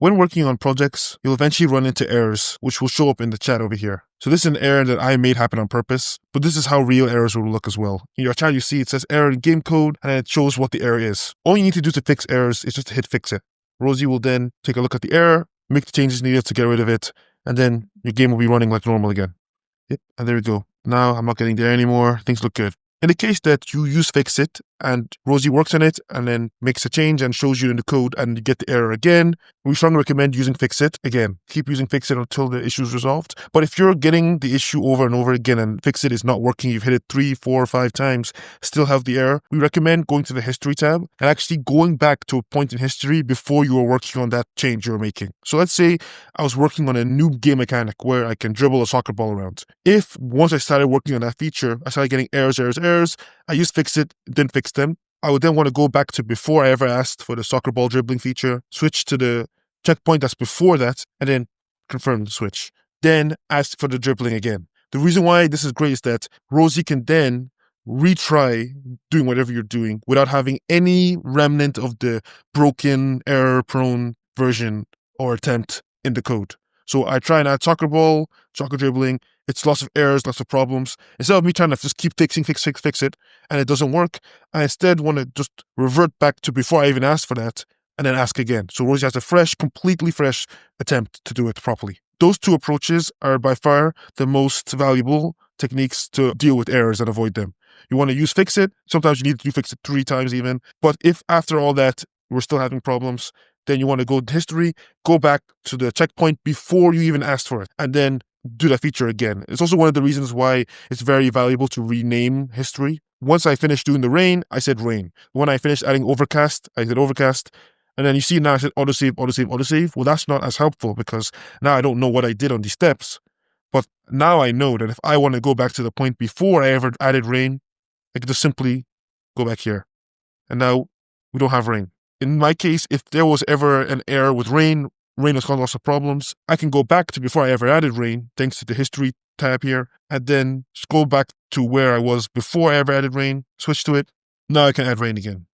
When working on projects, you'll eventually run into errors, which will show up in the chat over here. So this is an error that I made happen on purpose, but this is how real errors will look as well. In your chat, you see it says error in game code, and then it shows what the error is. All you need to do to fix errors is just to hit fix it. Rosie will then take a look at the error, make the changes needed to get rid of it, and then your game will be running like normal again. Yep, and there we go. Now I'm not getting there anymore. Things look good. In the case that you use fixit and Rosie works on it and then makes a change and shows you in the code and you get the error again, we strongly recommend using fixit. Again, keep using fixit until the issue is resolved. But if you're getting the issue over and over again and fixit is not working, you've hit it 3, 4, or 5 times, still have the error, we recommend going to the history tab and actually going back to a point in history before you were working on that change you were making. So let's say I was working on a new game mechanic where I can dribble a soccer ball around. If once I started working on that feature, I started getting errors, I used fixit, didn't fix them. I would then want to go back to before I ever asked for the soccer ball dribbling feature, switch to the checkpoint that's before that, and then confirm the switch. Then ask for the dribbling again. The reason why this is great is that Rosie can then retry doing whatever you're doing without having any remnant of the broken, error-prone version or attempt in the code. So I try and add soccer ball, soccer dribbling. It's lots of errors, lots of problems. Instead of me trying to just keep fix it, and it doesn't work, I instead want to just revert back to before I even asked for that and then ask again. So Rosie has a completely fresh attempt to do it properly. Those two approaches are by far the most valuable techniques to deal with errors and avoid them. You want to use fixit. Sometimes you need to do fixit 3 times even. But if after all that we're still having problems, then you want to go to history, go back to the checkpoint before you even asked for it, and then do that feature again. It's also one of the reasons why it's very valuable to rename history. Once I finished doing the rain, I said rain. When I finished adding overcast, I said overcast. And then you see now I said autosave. Well, that's not as helpful because now I don't know what I did on these steps. But now I know that if I want to go back to the point before I ever added rain, I can just simply go back here. And now we don't have rain. In my case, if there was ever an error with rain has caused lots of problems, I can go back to before I ever added rain, thanks to the history tab here, and then scroll back to where I was before I ever added rain, switch to it. Now I can add rain again.